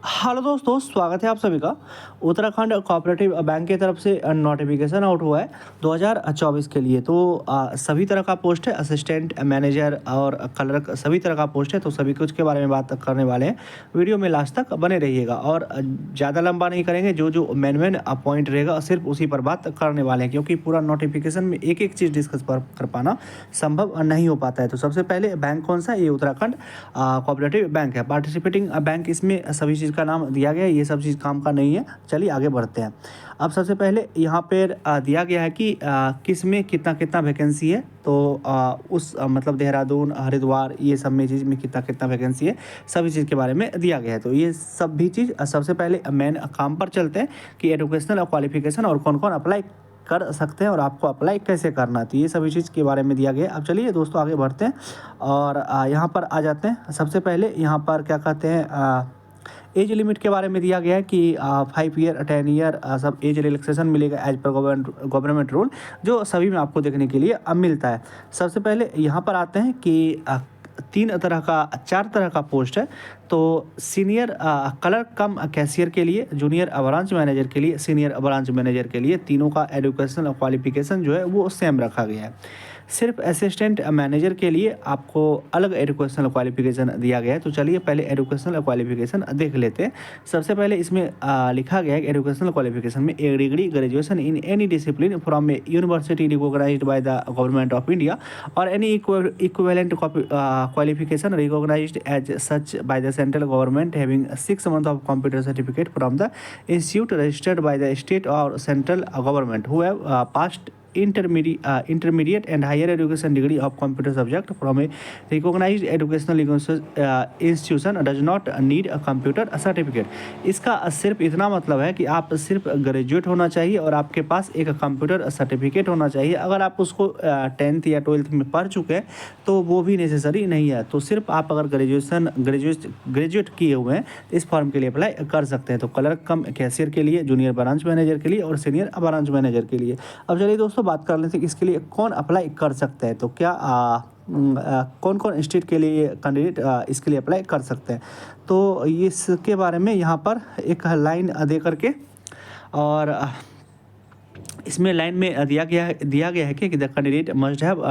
Hello दोस्तों, स्वागत है आप सभी का। उत्तराखंड कोऑपरेटिव बैंक की तरफ से नोटिफिकेशन आउट हुआ है 2024 के लिए। तो सभी तरह का पोस्ट है, असिस्टेंट मैनेजर और क्लर्क सभी तरह का पोस्ट है। तो सभी कुछ के बारे में बात करने वाले हैं, वीडियो में लास्ट तक बने रहिएगा। और ज़्यादा लंबा नहीं करेंगे, जो मेन पॉइंट रहेगा सिर्फ उसी पर बात करने वाले हैं, क्योंकि पूरा नोटिफिकेशन में एक एक चीज़ डिस्कस कर पाना संभव नहीं हो पाता है। तो सबसे पहले बैंक कौन सा, ये उत्तराखंड कोऑपरेटिव बैंक है, पार्टिसिपेटिंग बैंक। इसमें सभी चीज़ का नाम दिया गया है, ये सब चीज़ काम का नहीं है। चलिए आगे बढ़ते हैं। अब सबसे पहले यहाँ पर दिया गया है कि किस में कितना कितना वैकेंसी है। तो मतलब देहरादून, हरिद्वार, ये सब में चीज़ में कितना कितना वैकेंसी है, सभी चीज़ के बारे में दिया गया है। तो ये सब भी चीज़ सबसे पहले मेन काम पर चलते हैं कि एजुकेशनल क्वालिफिकेशन और कौन कौन अप्लाई कर सकते हैं और आपको अप्लाई कैसे करना है। तो ये सभी चीज़ के बारे में दिया गया है। अब चलिए दोस्तों आगे बढ़ते हैं और यहाँ पर आ जाते हैं। सबसे पहले यहाँ पर क्या कहते हैं, एज लिमिट के बारे में दिया गया है कि 5 ईयर 10 ईयर सब एज रिलैक्सेशन मिलेगा एज पर गवर्नमेंट रूल, जो सभी में आपको देखने के लिए अब मिलता है। सबसे पहले यहाँ पर आते हैं कि 4 तरह का पोस्ट है। तो सीनियर क्लर्क कम कैशियर के लिए, जूनियर ब्रांच मैनेजर के लिए, सीनियर ब्रांच मैनेजर के लिए, तीनों का एजुकेशनल क्वालिफिकेशन जो है वो सेम रखा गया है। सिर्फ असिस्टेंट मैनेजर के लिए आपको अलग एजुकेशनल क्वालिफिकेशन दिया गया है। तो चलिए पहले एजुकेशनल क्वालिफिकेशन देख लेते हैं। सबसे पहले इसमें लिखा गया है एजुकेशनल क्वालिफिकेशन में a degree graduation in any discipline from a university recognised by the government of India और any equivalent qualification recognised as such by the central government having 6 months of computer certificate from the institute registered by the state or central government who have passed intermediate and higher education degree of computer subject from a recognized educational institution does not need a computer certificate। इसका सिर्फ इतना मतलब है कि आप सिर्फ graduate होना चाहिए और आपके पास एक कंप्यूटर सर्टिफिकेट होना चाहिए। अगर आप उसको 10th या 12th में पढ़ चुके हैं तो वो भी नेसेसरी नहीं है। तो सिर्फ आप अगर ग्रेजुएट किए हुए हैं इस फॉर्म के लिए अप्लाई कर सकते हैं। तो क्लर्क कम कैशियर के लिए, जूनियर ब्रांच मैनेजर के लिए और सीनियर ब्रांच मैनेजर के लिए। अब चलिए दोस्तों बात कर लेते हैं इसके लिए कौन अप्लाई कर सकते हैं। तो क्या कौन कौन स्टेट के लिए कैंडिडेट इसके लिए अप्लाई कर सकते हैं। तो इसके बारे में यहाँ पर एक लाइन दे करके और इसमें लाइन में दिया गया है कि the candidate must have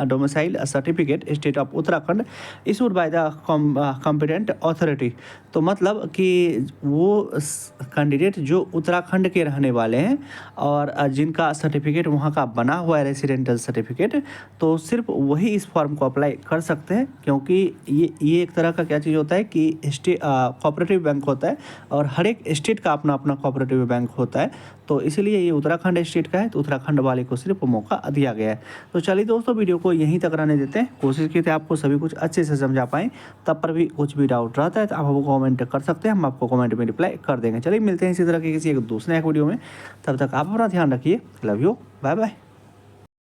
domicile certificate state of Uttarakhand issued by the competent authority. तो मतलब कि वो कैंडिडेट जो उत्तराखंड के रहने वाले हैं और जिनका सर्टिफिकेट वहाँ का बना हुआ है रेसिडेंटल सर्टिफिकेट, तो सिर्फ वही इस फॉर्म को अप्लाई कर सकते हैं। क्योंकि ये एक तरह का क्या चीज़ होता है कि कोऑपरेटिव बैंक होता है और हर एक स्टेट का अपना अपना कोऑपरेटिव बैंक होता है। तो इसलिए ये उत्तराखंड स्टेट का है, तो उत्तराखंड वाले को सिर्फ मौका दिया गया है। तो चलिए दोस्तों वीडियो को यहीं तक रहने देते हैं। कोशिश की थी आपको सभी कुछ अच्छे से समझा पाएँ। तब पर भी कुछ भी डाउट रहता है तो आप हमको कमेंट कर सकते हैं, हम आपको कमेंट में रिप्लाई कर देंगे। चलिए मिलते हैं इसी तरह के किसी एक दूसरे वीडियो में। तब तक आप अपना ध्यान रखिए। Love you, bye bye.